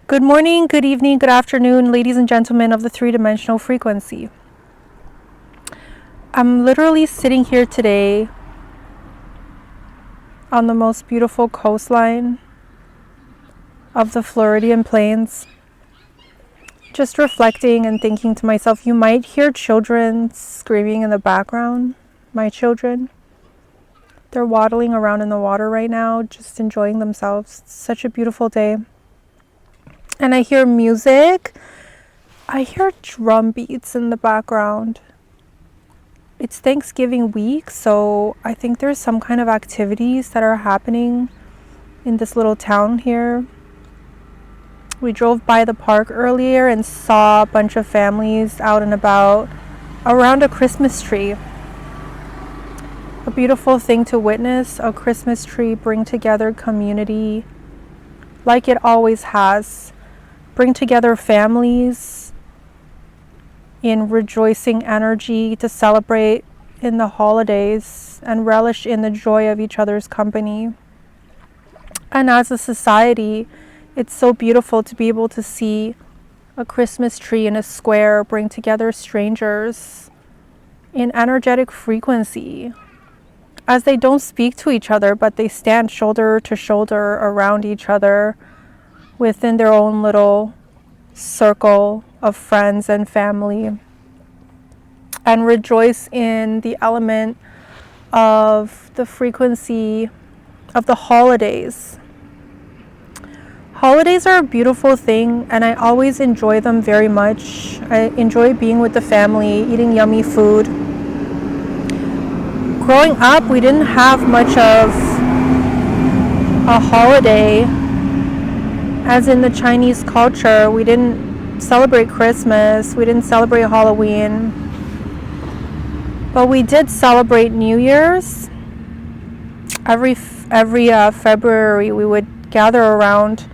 Good morning, good evening, good afternoon, ladies and gentlemen of the three-dimensional frequency. I'm literally sitting here today on the most beautiful coastline of the Floridian Plains, just reflecting and thinking to myself, you might hear children screaming in the background, my children. They're waddling around in the water right now, just enjoying themselves. It's such a beautiful day. And I hear music. I hear drum beats in the background. It's Thanksgiving week, so I think there's some kind of activities that are happening in this little town here. We drove by the park earlier and saw a bunch of families out and about around a Christmas tree. A beautiful thing to witness, a Christmas tree bring together community like it always has. Bring together families in rejoicing energy to celebrate in the holidays and relish in the joy of each other's company. And as a society, it's so beautiful to be able to see a Christmas tree in a square bring together strangers in energetic frequency, as they don't speak to each other, but they stand shoulder to shoulder around each other within their own little circle of friends and family, and rejoice in the element of the frequency of the holidays. Holidays are a beautiful thing, and I always enjoy them very much. I enjoy being with the family, eating yummy food. Growing up, we didn't have much of a holiday. As in the Chinese culture, we didn't celebrate Christmas, we didn't celebrate Halloween, but we did celebrate New Year's. Every February, we would gather around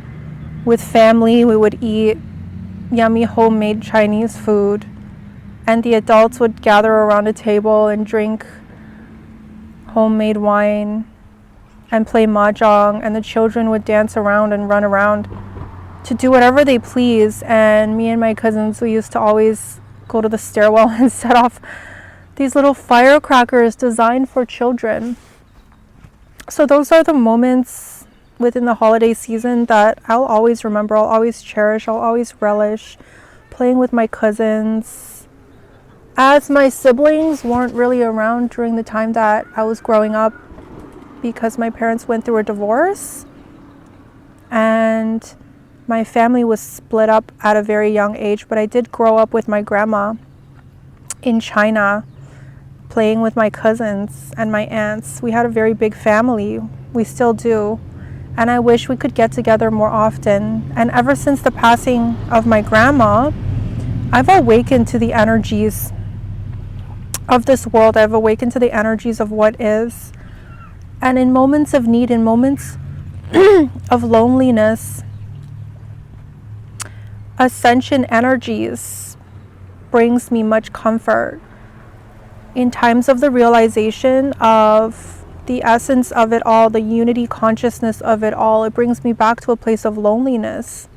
with family, we would eat yummy homemade Chinese food, and the adults would gather around a table and drink homemade wine and play mahjong, and the children would dance around and run around to do whatever they please. And me and my cousins, we used to always go to the stairwell and set off these little firecrackers designed for children. So those are the moments within the holiday season that I'll always remember, I'll always cherish, I'll always relish playing with my cousins. As my siblings weren't really around during the time that I was growing up, because my parents went through a divorce and my family was split up at a very young age, but I did grow up with my grandma in China, playing with my cousins and my aunts. We had a very big family. We still do. And I wish we could get together more often. And ever since the passing of my grandma, I've awakened to the energies of this world. I've awakened to the energies of what is. And in moments of need, in moments of loneliness, ascension energies brings me much comfort. In times of the realization of the essence of it all, the unity consciousness of it all, it brings me back to a place of loneliness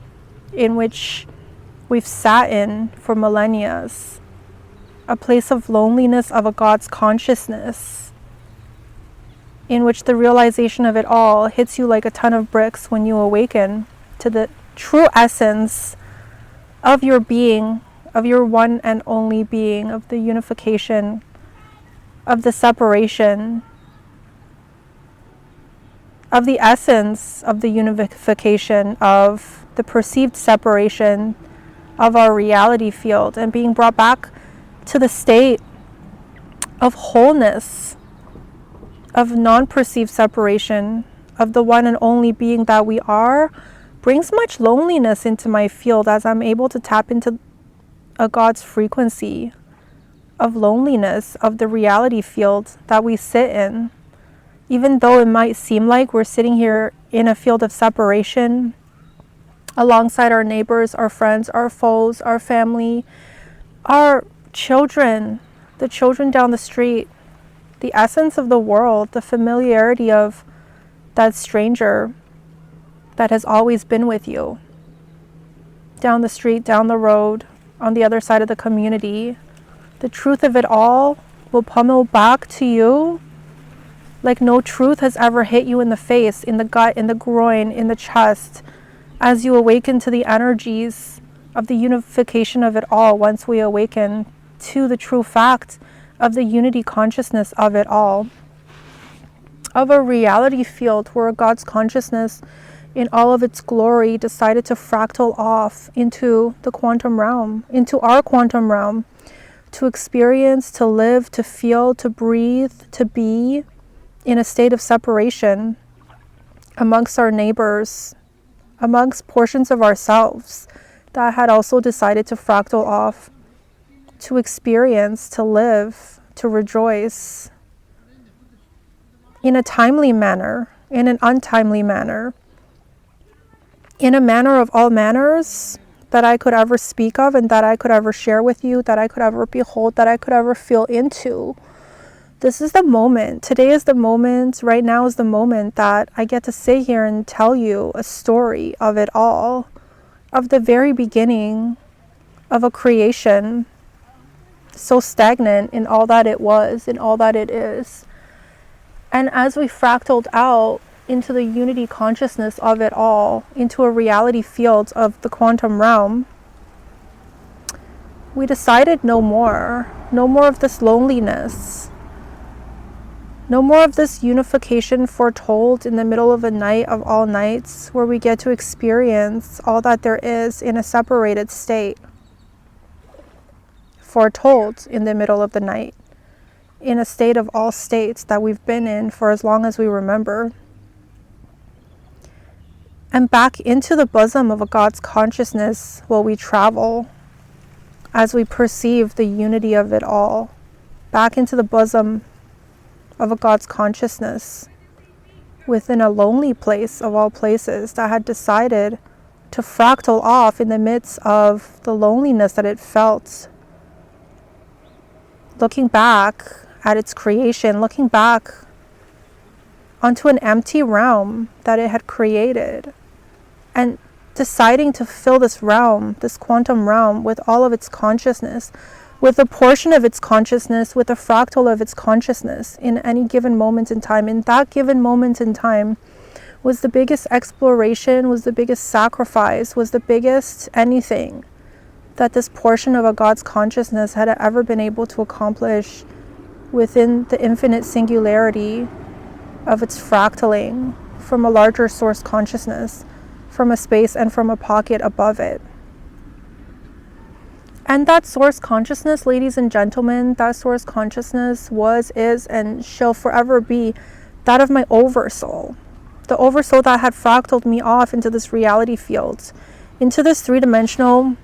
in which we've sat in for millennia. A place of loneliness of a God's consciousness, in which the realization of it all hits you like a ton of bricks when you awaken to the true essence of your being, of your one and only being, of the unification, of the separation, of the essence of the unification, of the perceived separation of our reality field, and being brought back to the state of wholeness, of non-perceived separation, of the one and only being that we are, brings much loneliness into my field as I'm able to tap into a God's frequency of loneliness, of the reality field that we sit in. Even though it might seem like we're sitting here in a field of separation alongside our neighbors, our friends, our foes, our family, our children, the children down the street, the essence of the world, the familiarity of that stranger that has always been with you. down the street, down the road, on the other side of the community, the truth of it all will pummel back to you like no truth has ever hit you in the face, in the gut, in the groin, in the chest, as you awaken to the energies of the unification of it all. Once we awaken to the true fact of the unity consciousness of it all, of a reality field where God's consciousness in all of its glory decided to fractal off into the quantum realm, into our quantum realm, to experience, to live, to feel, to breathe, to be in a state of separation amongst our neighbors, amongst portions of ourselves that had also decided to fractal off, to experience, to live, to rejoice in a timely manner, in an untimely manner, in a manner of all manners that I could ever speak of and that I could ever share with you, that I could ever behold, that I could ever feel into. This is the moment. Today is the moment. Right now is the moment that I get to sit here and tell you a story of it all, of the very beginning of a creation so stagnant in all that it was, in all that it is. And as we fractaled out into the unity consciousness of it all, into a reality field of the quantum realm, we decided no more of this loneliness, no more of this unification foretold in the middle of a night of all nights, where we get to experience all that there is in a separated state, foretold in the middle of the night, in a state of all states that we've been in for as long as we remember. And back into the bosom of a God's consciousness will we travel as we perceive the unity of it all. Back into the bosom of a God's consciousness within a lonely place of all places that had decided to fractal off in the midst of the loneliness that it felt. Looking back at its creation, looking back onto an empty realm that it had created, and deciding to fill this realm, this quantum realm, with all of its consciousness, with a portion of its consciousness, with a fractal of its consciousness in any given moment in time. In that given moment in time was the biggest exploration, was the biggest sacrifice, was the biggest anything that this portion of a God's consciousness had ever been able to accomplish within the infinite singularity of its fractaling from a larger source consciousness, from a space and from a pocket above it. And that source consciousness, ladies and gentlemen, that source consciousness was, is, and shall forever be that of my oversoul. The oversoul that had fractaled me off into this reality field, into this three-dimensional,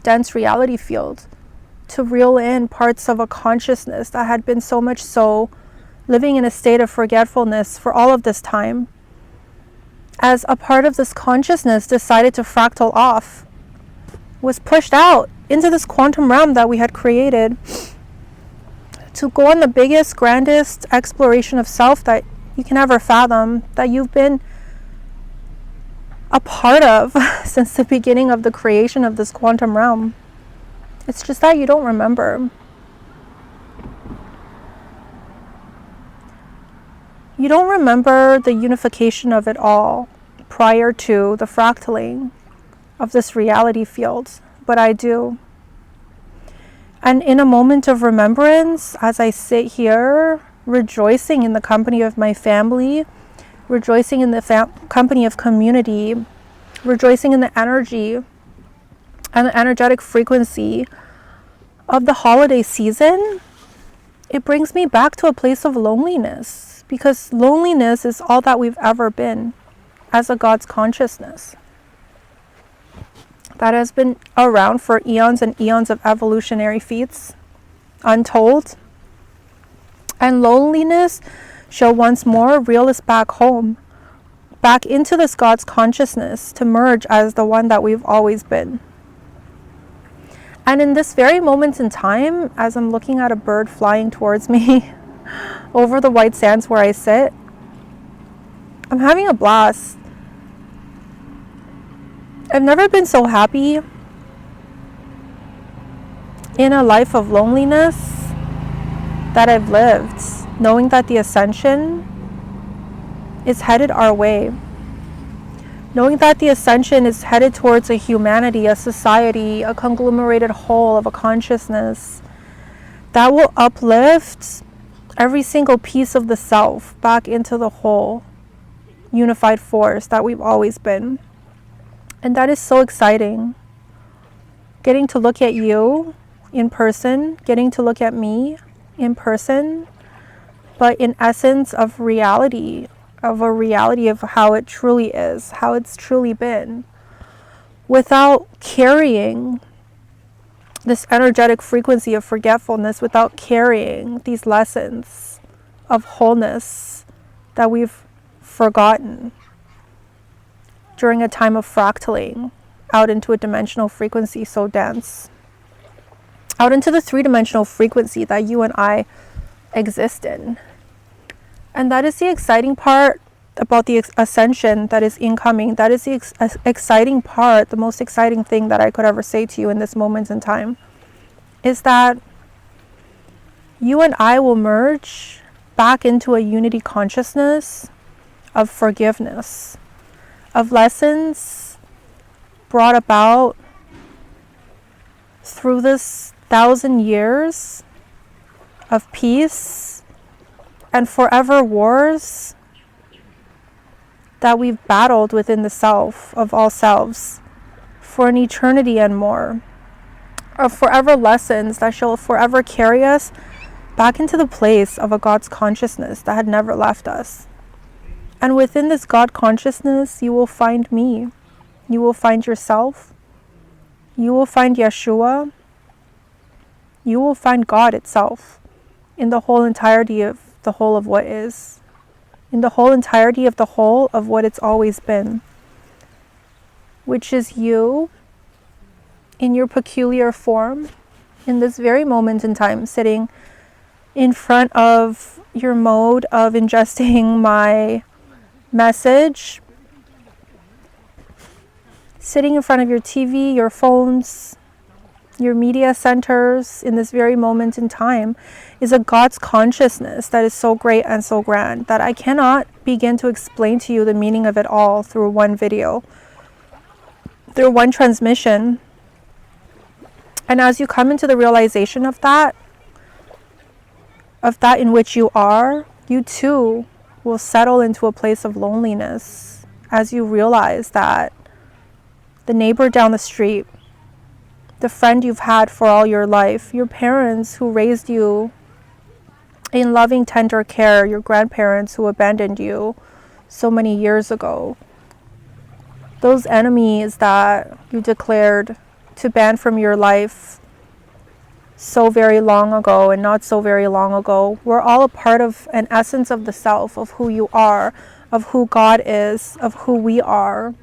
dense reality field, to reel in parts of a consciousness that had been so much so living in a state of forgetfulness for all of this time. As a part of this consciousness decided to fractal off, was pushed out into this quantum realm that we had created to go on the biggest, grandest exploration of self that you can ever fathom, that you've been a part of since the beginning of the creation of this quantum realm. It's just that you don't remember. You don't remember the unification of it all prior to the fractaling of this reality field, but I do. And in a moment of remembrance, as I sit here, rejoicing in the company of my family, rejoicing in the company of community, rejoicing in the energy and the energetic frequency of the holiday season, it brings me back to a place of loneliness, because loneliness is all that we've ever been as a God's consciousness that has been around for eons and eons of evolutionary feats, untold. And loneliness shall once more reel us back home, back into this God's consciousness, to merge as the one that we've always been. And in this very moment in time, as I'm looking at a bird flying towards me over the white sands where I sit, I'm having a blast. I've never been so happy in a life of loneliness that I've lived, knowing that the ascension is headed our way. Knowing that the ascension is headed towards a humanity, a society, a conglomerated whole of a consciousness that will uplift every single piece of the self back into the whole unified force that we've always been. And that is so exciting. Getting to look at you in person, getting to look at me in person, but in essence of reality, of a reality of how it truly is, how it's truly been, without carrying this energetic frequency of forgetfulness, without carrying these lessons of wholeness that we've forgotten during a time of fractaling out into a dimensional frequency so dense, out into the three-dimensional frequency that you and I exist in. And that is the exciting part about the ascension that is incoming. That is the exciting part, the most exciting thing that I could ever say to you in this moment in time, is that you and I will merge back into a unity consciousness of forgiveness, of lessons brought about through this 1,000 years of peace and forever wars that we've battled within the self of all selves for an eternity and more, of forever lessons that shall forever carry us back into the place of a God's consciousness that had never left us. And within this God consciousness, you will find me, you will find yourself, you will find Yeshua, you will find God itself in the whole entirety of the whole of what is, in the whole entirety of the whole of what it's always been, which is you in your peculiar form in this very moment in time, sitting in front of your mode of ingesting my message, sitting in front of your TV, your phones, your media centers in this very moment in time, is a God's consciousness that is so great and so grand that I cannot begin to explain to you the meaning of it all through one video, through one transmission. And as you come into the realization of that in which you are, you too will settle into a place of loneliness as you realize that the neighbor down the street, the friend you've had for all your life, your parents who raised you in loving, tender care, your grandparents who abandoned you so many years ago, those enemies that you declared to ban from your life so very long ago and not so very long ago, were all a part of an essence of the self, of who you are, of who God is, of who we are,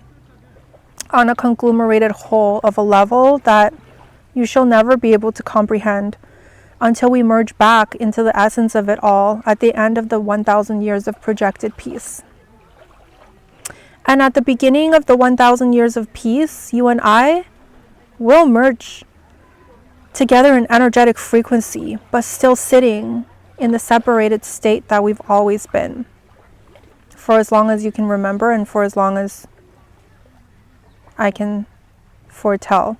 on a conglomerated whole of a level that you shall never be able to comprehend until we merge back into the essence of it all at the end of the 1,000 years of projected peace. And at the beginning of the 1,000 years of peace, you and I will merge together in energetic frequency, but still sitting in the separated state that we've always been, for as long as you can remember and for as long as I can foretell.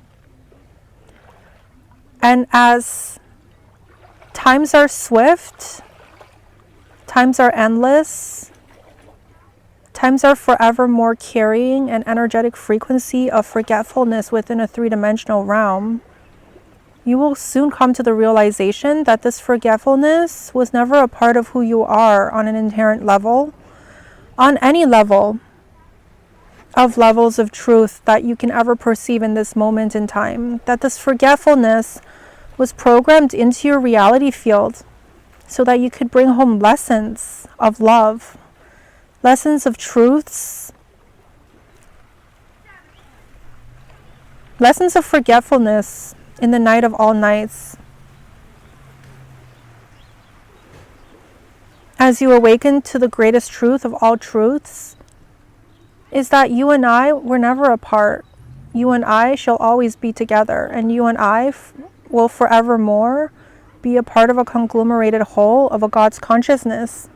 And as times are swift, times are endless, times are forever more carrying an energetic frequency of forgetfulness within a three-dimensional realm, you will soon come to the realization that this forgetfulness was never a part of who you are on an inherent level, on any level of levels of truth that you can ever perceive in this moment in time, that this forgetfulness was programmed into your reality field so that you could bring home lessons of love, lessons of truths, lessons of forgetfulness in the night of all nights. As you awaken to the greatest truth of all truths, is that you and I were never apart. You and I shall always be together, and you and I will forevermore be a part of a conglomerated whole of a God's consciousness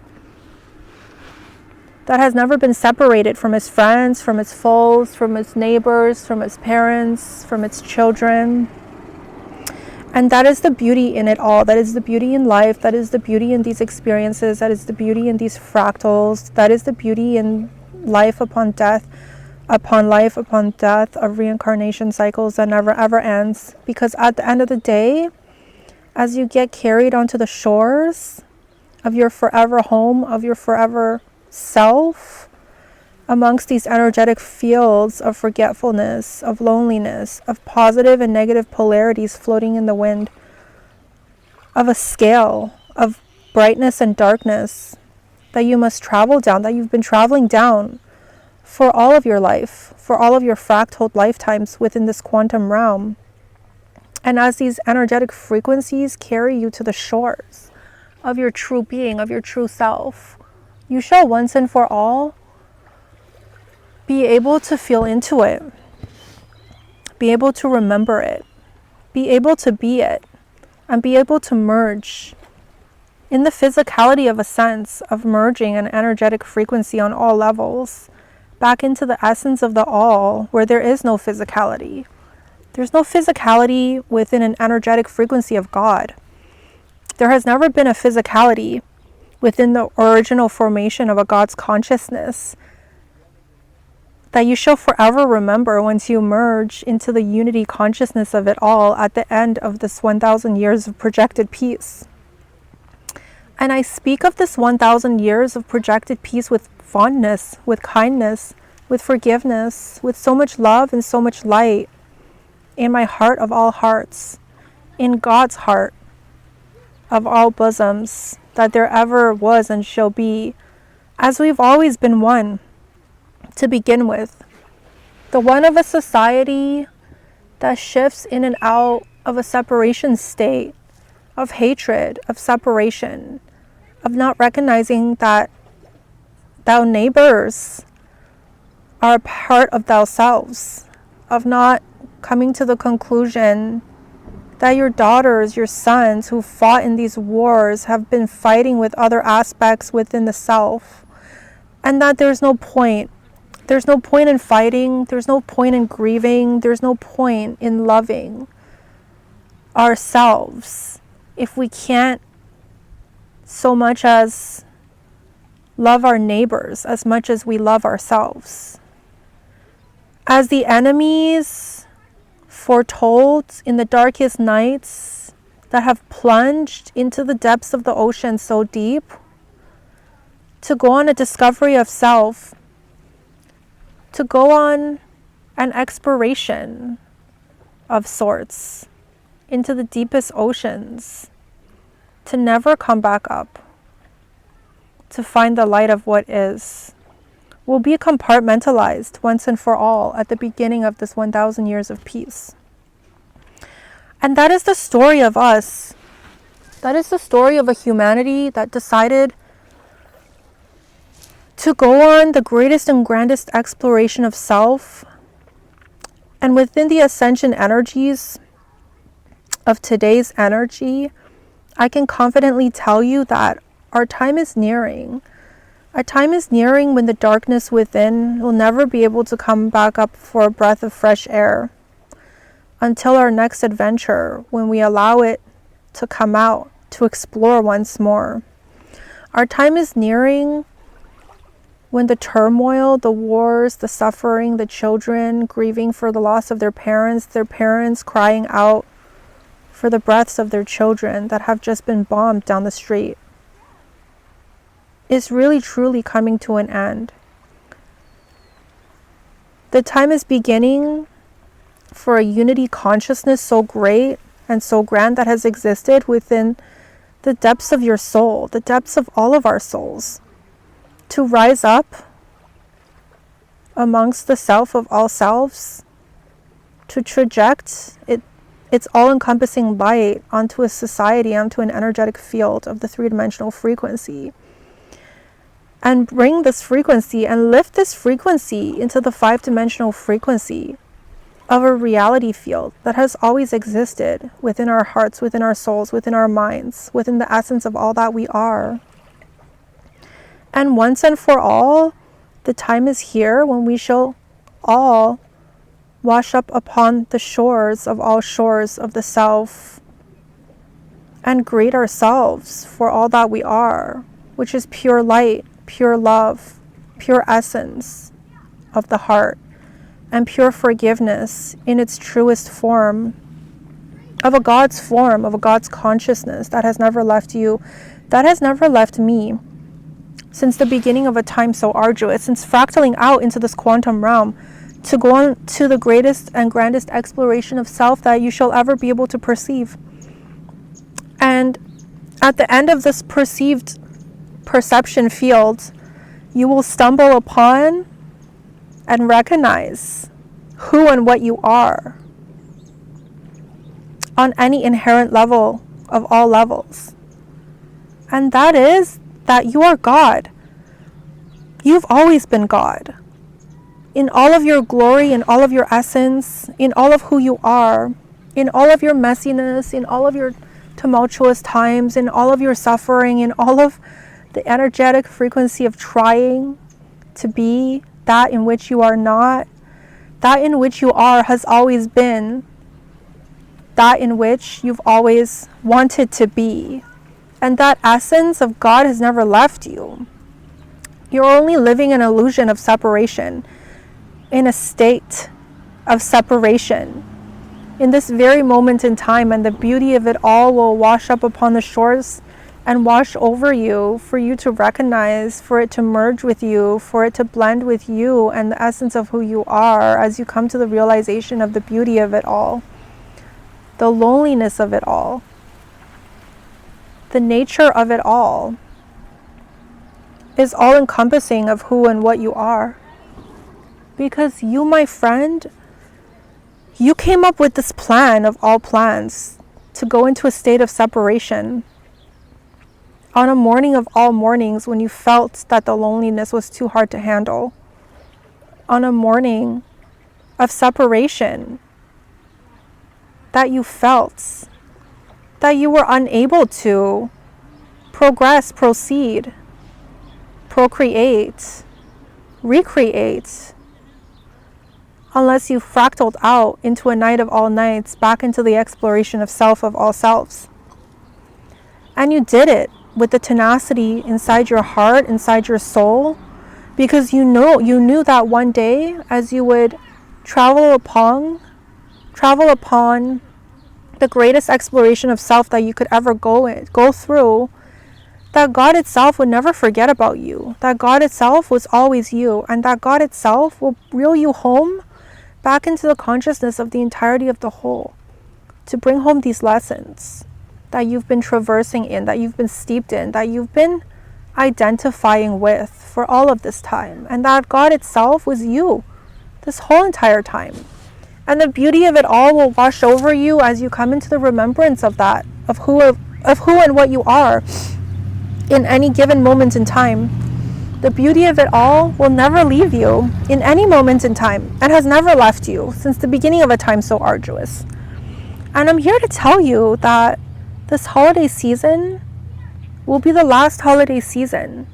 that has never been separated from its friends, from its foes, from its neighbors, from its parents, from its children. And that is the beauty in it all. That is the beauty in life. That is the beauty in these experiences. That is the beauty in these fractals. That is the beauty in life upon death, upon life, upon death, of reincarnation cycles that never ever ends. Because at the end of the day, as you get carried onto the shores of your forever home, of your forever self, amongst these energetic fields of forgetfulness, of loneliness, of positive and negative polarities floating in the wind, of a scale of brightness and darkness that you must travel down, that you've been traveling down for all of your life, for all of your fractal lifetimes within this quantum realm. And as these energetic frequencies carry you to the shores of your true being, of your true self, you shall once and for all be able to feel into it, be able to remember it, be able to be it, and be able to merge in the physicality of a sense of merging an energetic frequency on all levels back into the essence of the all, where there is no physicality. There's no physicality within an energetic frequency of God. There has never been a physicality within the original formation of a God's consciousness that you shall forever remember once you merge into the unity consciousness of it all at the end of this 1,000 years of projected peace. And I speak of this 1,000 years of projected peace with fondness, with kindness, with forgiveness, with so much love and so much light in my heart of all hearts, in God's heart of all bosoms that there ever was and shall be, as we've always been one to begin with. The one of a society that shifts in and out of a separation state, of hatred, of separation, of not recognizing that thou neighbors are a part of thou selves, of not coming to the conclusion that your daughters, your sons who fought in these wars have been fighting with other aspects within the self, and that there's no point. There's no point in fighting. There's no point in grieving. There's no point in loving ourselves if we can't so much as love our neighbors as much as we love ourselves. As the enemies foretold in the darkest nights that have plunged into the depths of the ocean so deep to go on a discovery of self, to go on an exploration of sorts into the deepest oceans, to never come back up, to find the light of what is, will be compartmentalized once and for all at the beginning of this 1,000 years of peace. And that is the story of us. That is the story of a humanity that decided to go on the greatest and grandest exploration of self. And within the ascension energies of today's energy, I can confidently tell you that our time is nearing. Our time is nearing when the darkness within will never be able to come back up for a breath of fresh air until our next adventure, when we allow it to come out, to explore once more. Our time is nearing when the turmoil, the wars, the suffering, the children grieving for the loss of their parents crying out for the breaths of their children that have just been bombed down the street, is really truly coming to an end. The time is beginning for a unity consciousness so great and so grand that has existed within the depths of your soul, the depths of all of our souls, to rise up amongst the self of all selves, to traject its all-encompassing light onto a society, onto an energetic field of the three-dimensional frequency, and bring this frequency and lift this frequency into the five-dimensional frequency of a reality field that has always existed within our hearts, within our souls, within our minds, within the essence of all that we are. And once and for all, the time is here when we shall all wash up upon the shores of all shores of the self and greet ourselves for all that we are, which is pure light, pure love, pure essence of the heart, and pure forgiveness in its truest form, of a God's consciousness that has never left you, that has never left me, since the beginning of a time so arduous, since fractaling out into this quantum realm, to go on to the greatest and grandest exploration of self that you shall ever be able to perceive. And at the end of this perceived perception field, you will stumble upon and recognize who and what you are on any inherent level of all levels. And that is that you are God. You've always been God. In all of your glory, in all of your essence, in all of who you are, in all of your messiness, in all of your tumultuous times, in all of your suffering, in all of the energetic frequency of trying to be that in which you are not, that in which you are has always been that in which you've always wanted to be. And that essence of God has never left you. You're only living an illusion of separation, in a state of separation, in this very moment in time, and the beauty of it all will wash up upon the shores and wash over you for you to recognize, for it to merge with you, for it to blend with you and the essence of who you are as you come to the realization of the beauty of it all, the loneliness of it all, the nature of it all is all encompassing of who and what you are. Because you, my friend, you came up with this plan of all plans to go into a state of separation on a morning of all mornings when you felt that the loneliness was too hard to handle. On a morning of separation that you felt that you were unable to progress, proceed, procreate, recreate, unless you fractaled out into a night of all nights, back into the exploration of self of all selves. And you did it with the tenacity inside your heart, inside your soul, because you knew that one day, as you would travel upon the greatest exploration of self that you could ever go through, that God itself would never forget about you, that God itself was always you, and that God itself will reel you home back into the consciousness of the entirety of the whole, to bring home these lessons that you've been traversing in, that you've been steeped in, that you've been identifying with for all of this time, and that God itself was you this whole entire time. And the beauty of it all will wash over you as you come into the remembrance of that, of who and what you are in any given moment in time. The beauty of it all will never leave you in any moment in time, and has never left you since the beginning of a time so arduous. And I'm here to tell you that this holiday season will be the last holiday season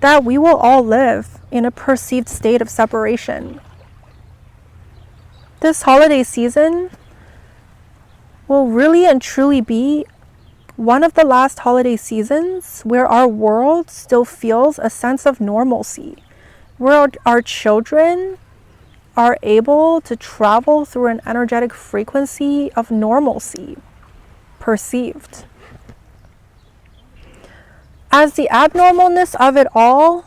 that we will all live in a perceived state of separation. This holiday season will really and truly be one of the last holiday seasons where our world still feels a sense of normalcy, where our children are able to travel through an energetic frequency of normalcy perceived. As the abnormalness of it all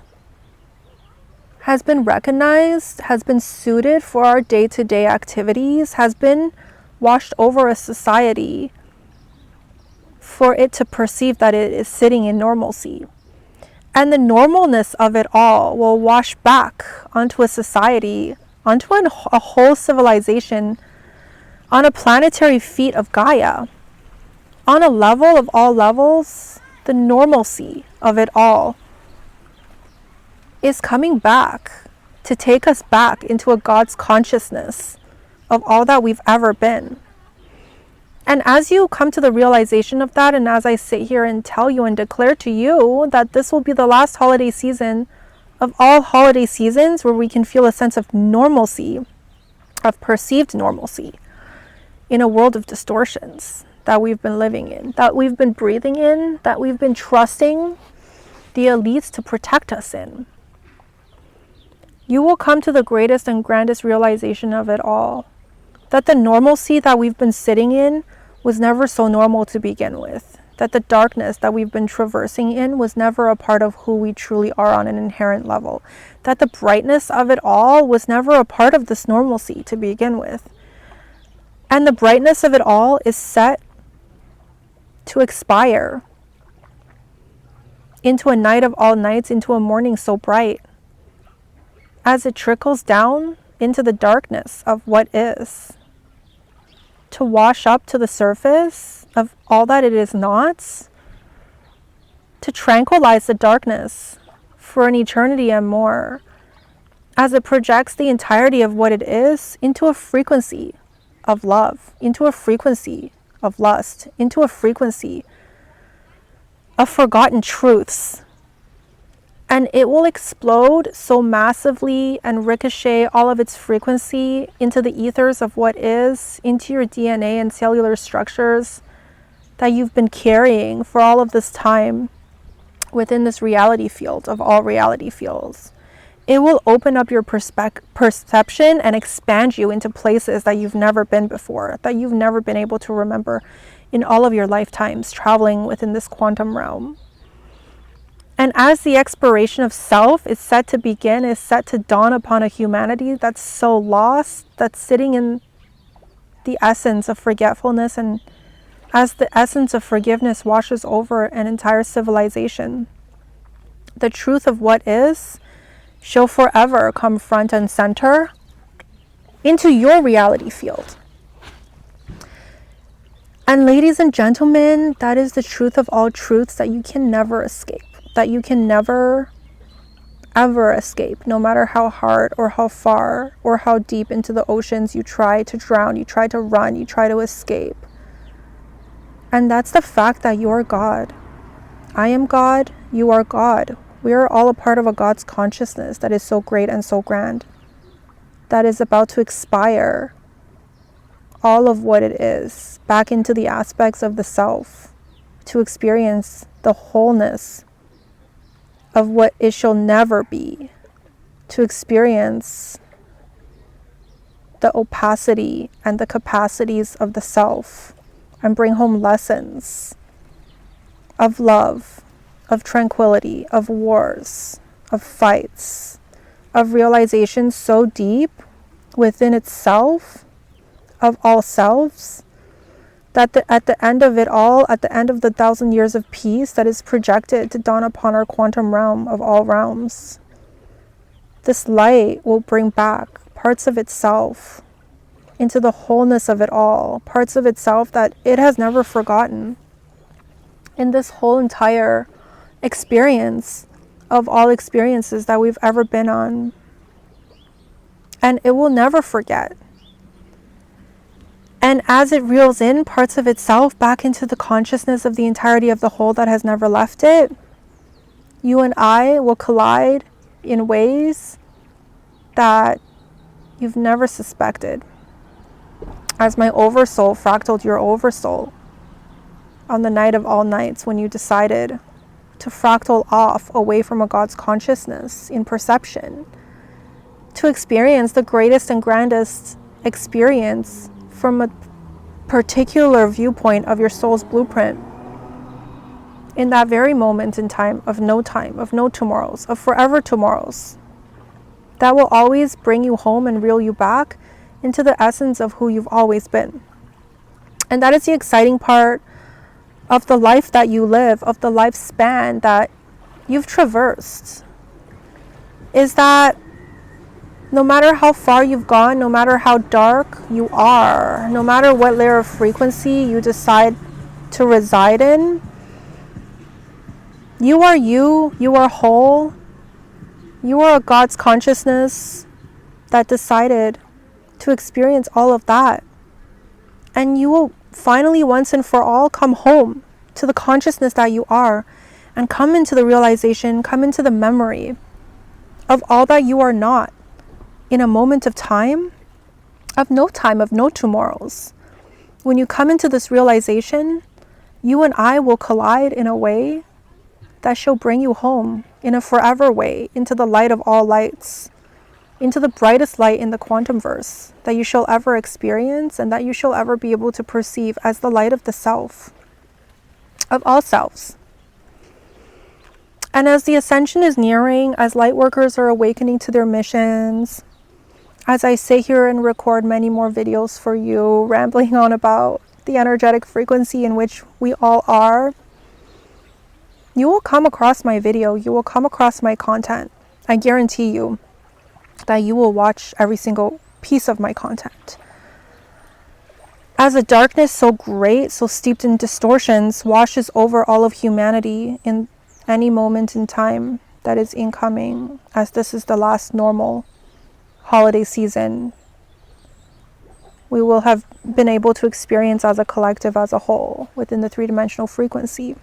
has been recognized, has been suited for our day-to-day activities, has been washed over a society for it to perceive that it is sitting in normalcy. And the normalness of it all will wash back onto a society, onto a whole civilization, on a planetary feet of Gaia. On a level of all levels, the normalcy of it all is coming back to take us back into a God's consciousness of all that we've ever been. And as you come to the realization of that, and as I sit here and tell you and declare to you that this will be the last holiday season of all holiday seasons where we can feel a sense of normalcy, of perceived normalcy, in a world of distortions that we've been living in, that we've been breathing in, that we've been trusting the elites to protect us in. You will come to the greatest and grandest realization of it all, that the normalcy that we've been sitting in was never so normal to begin with, that the darkness that we've been traversing in was never a part of who we truly are on an inherent level, that the brightness of it all was never a part of this normalcy to begin with. And the brightness of it all is set to expire into a night of all nights, into a morning so bright, as it trickles down into the darkness of what is, to wash up to the surface of all that it is not, to tranquilize the darkness for an eternity and more, as it projects the entirety of what it is into a frequency of love, into a frequency of lust, into a frequency of forgotten truths. And it will explode so massively and ricochet all of its frequency into the ethers of what is, into your DNA and cellular structures that you've been carrying for all of this time within this reality field of all reality fields. It will open up your perception and expand you into places that you've never been before, that you've never been able to remember in all of your lifetimes traveling within this quantum realm. And as the expiration of self is set to begin, is set to dawn upon a humanity that's so lost, that's sitting in the essence of forgetfulness, and as the essence of forgiveness washes over an entire civilization, the truth of what is shall forever come front and center into your reality field. And ladies and gentlemen, that is the truth of all truths that you can never escape, that you can never, ever escape, no matter how hard or how far or how deep into the oceans you try to drown, you try to run, you try to escape. And that's the fact that you are God. I am God, you are God. We are all a part of a God's consciousness that is so great and so grand, that is about to expire all of what it is back into the aspects of the self, to experience the wholeness of what it shall never be, to experience the opacity and the capacities of the self, and bring home lessons of love, of tranquility, of wars, of fights, of realization so deep within itself, of all selves, that at the end of it all, at the end of the 1,000 years of peace that is projected to dawn upon our quantum realm of all realms, this light will bring back parts of itself into the wholeness of it all, parts of itself that it has never forgotten. In this whole entire experience of all experiences that we've ever been on. And it will never forget. And as it reels in parts of itself back into the consciousness of the entirety of the whole that has never left it, you and I will collide in ways that you've never suspected. As my oversoul fractaled your oversoul on the night of all nights, when you decided to fractal off away from a God's consciousness in perception, to experience the greatest and grandest experience from a particular viewpoint of your soul's blueprint, in that very moment in time, of no tomorrows, of forever tomorrows, that will always bring you home and reel you back into the essence of who you've always been. And that is the exciting part of the life that you live, of the lifespan that you've traversed, is that no matter how far you've gone, no matter how dark you are, no matter what layer of frequency you decide to reside in, you are you, you are whole, you are a God's consciousness that decided to experience all of that. And you will finally, once and for all, come home to the consciousness that you are, and come into the realization, come into the memory of all that you are not, in a moment of time, of no tomorrows. When you come into this realization, you and I will collide in a way that shall bring you home, in a forever way, into the light of all lights, into the brightest light in the quantum verse that you shall ever experience, and that you shall ever be able to perceive as the light of the self, of all selves. And as the ascension is nearing, as light workers are awakening to their missions, as I sit here and record many more videos for you, rambling on about the energetic frequency in which we all are, you will come across my video, you will come across my content. I guarantee you that you will watch every single piece of my content. As a darkness so great, so steeped in distortions, washes over all of humanity in any moment in time that is incoming, as this is the last normal holiday season, we will have been able to experience as a collective, as a whole, within the three-dimensional frequency.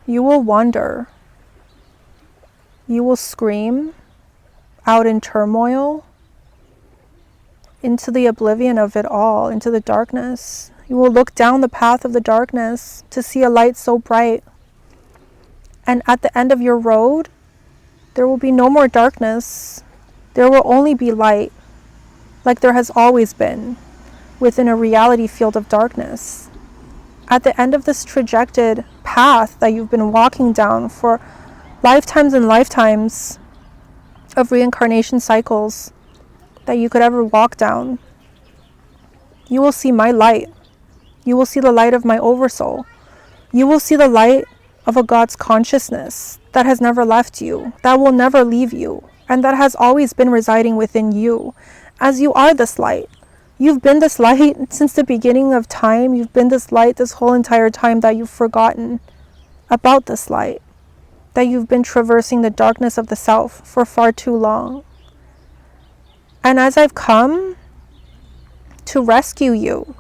You will wonder, you will scream out in turmoil, into the oblivion of it all, into the darkness. You will look down the path of the darkness to see a light so bright. And at the end of your road, there will be no more darkness. There will only be light, like there has always been, within a reality field of darkness. At the end of this trajected path that you've been walking down for lifetimes and lifetimes of reincarnation cycles that you could ever walk down, you will see my light. You will see the light of my oversoul. You will see the light of a God's consciousness that has never left you, that will never leave you, and that has always been residing within you, as you are this light. You've been this light since the beginning of time. You've been this light this whole entire time that you've forgotten about this light, that you've been traversing the darkness of the self for far too long. And as I've come to rescue you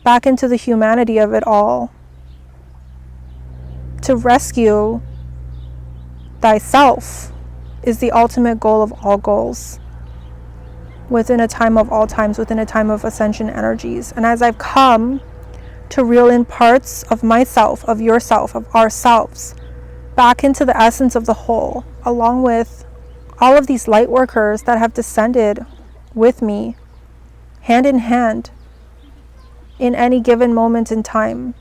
back into the humanity of it all, to rescue thyself is the ultimate goal of all goals, within a time of all times, within a time of ascension energies. And as I've come to reel in parts of myself, of yourself, of ourselves, back into the essence of the whole, along with all of these light workers that have descended with me, hand in hand, in any given moment in time.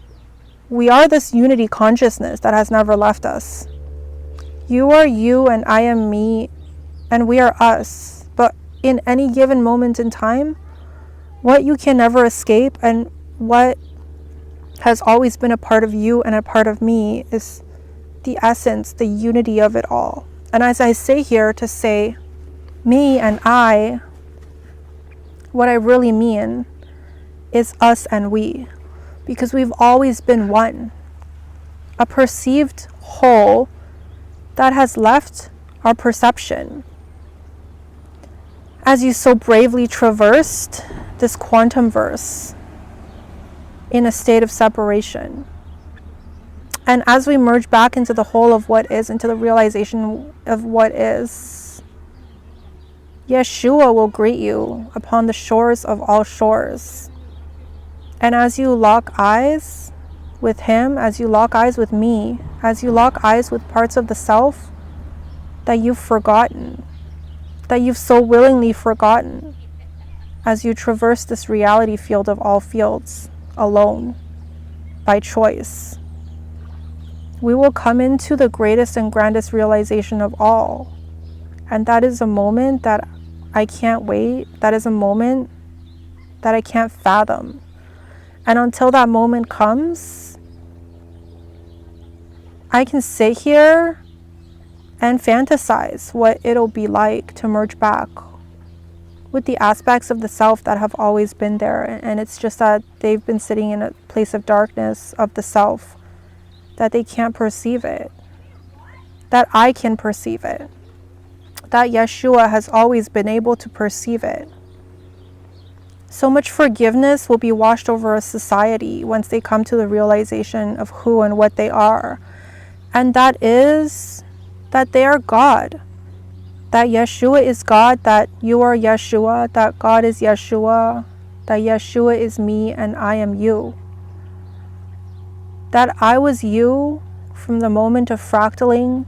We are this unity consciousness that has never left us. You are you and I am me, and we are us. But in any given moment in time, what you can never escape and what has always been a part of you and a part of me is the essence, the unity of it all. And as I say here to say me and I, what I really mean is us and we, because we've always been one, a perceived whole that has left our perception. As you so bravely traversed this quantum verse in a state of separation. And as we merge back into the whole of what is, into the realization of what is, Yeshua will greet you upon the shores of all shores. And as you lock eyes with him, as you lock eyes with me, as you lock eyes with parts of the self that you've forgotten, that you've so willingly forgotten, as you traverse this reality field of all fields, alone, by choice, we will come into the greatest and grandest realization of all. And that is a moment that I can't wait. That is a moment that I can't fathom. And until that moment comes, I can sit here and fantasize what it'll be like to merge back with the aspects of the self that have always been there. And it's just that they've been sitting in a place of darkness of the self, that they can't perceive it, that I can perceive it, that Yeshua has always been able to perceive it. So much forgiveness will be washed over a society once they come to the realization of who and what they are. And that is that they are God. That Yeshua is God, that you are Yeshua, that God is Yeshua, that Yeshua is me and I am you. That I was you from the moment of fractaling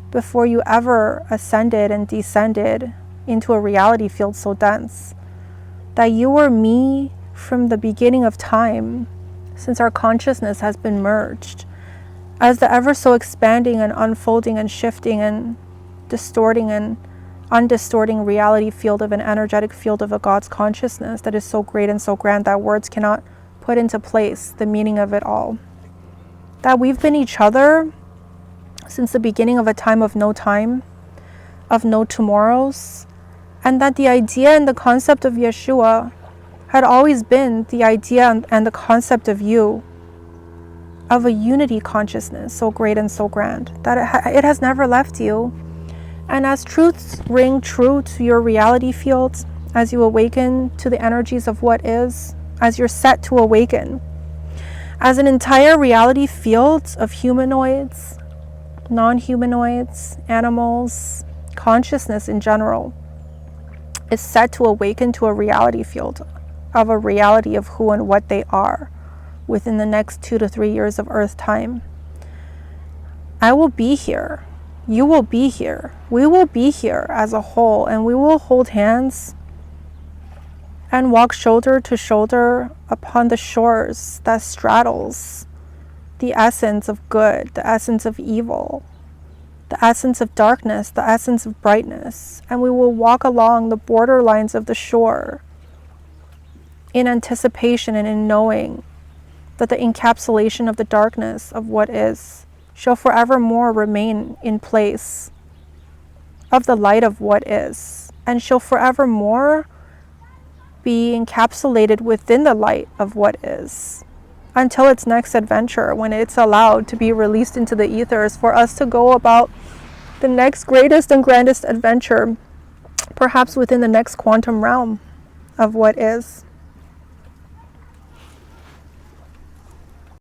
before you ever ascended and descended into a reality field so dense. That you were me from the beginning of time, since our consciousness has been merged, as the ever so expanding and unfolding and shifting and distorting and undistorting reality field of an energetic field of a God's consciousness that is so great and so grand that words cannot put into place the meaning of it all. That we've been each other since the beginning of a time, of no tomorrows, and that the idea and the concept of Yeshua had always been the idea and the concept of you, of a unity consciousness so great and so grand, that it has never left you. And as truths ring true to your reality field, as you awaken to the energies of what is, as you're set to awaken, as an entire reality field of humanoids, non-humanoids, animals, consciousness in general, is set to awaken to a reality field of a reality of who and what they are within the next 2 to 3 years of Earth time. I will be here. You will be here. We will be here as a whole, and we will hold hands and walk shoulder to shoulder upon the shores that straddles the essence of good, the essence of evil, the essence of darkness, the essence of brightness, and we will walk along the borderlines of the shore in anticipation and in knowing that the encapsulation of the darkness of what is shall forevermore remain in place of the light of what is, and shall forevermore be encapsulated within the light of what is, until its next adventure, when it's allowed to be released into the ethers for us to go about the next greatest and grandest adventure, perhaps within the next quantum realm of what is.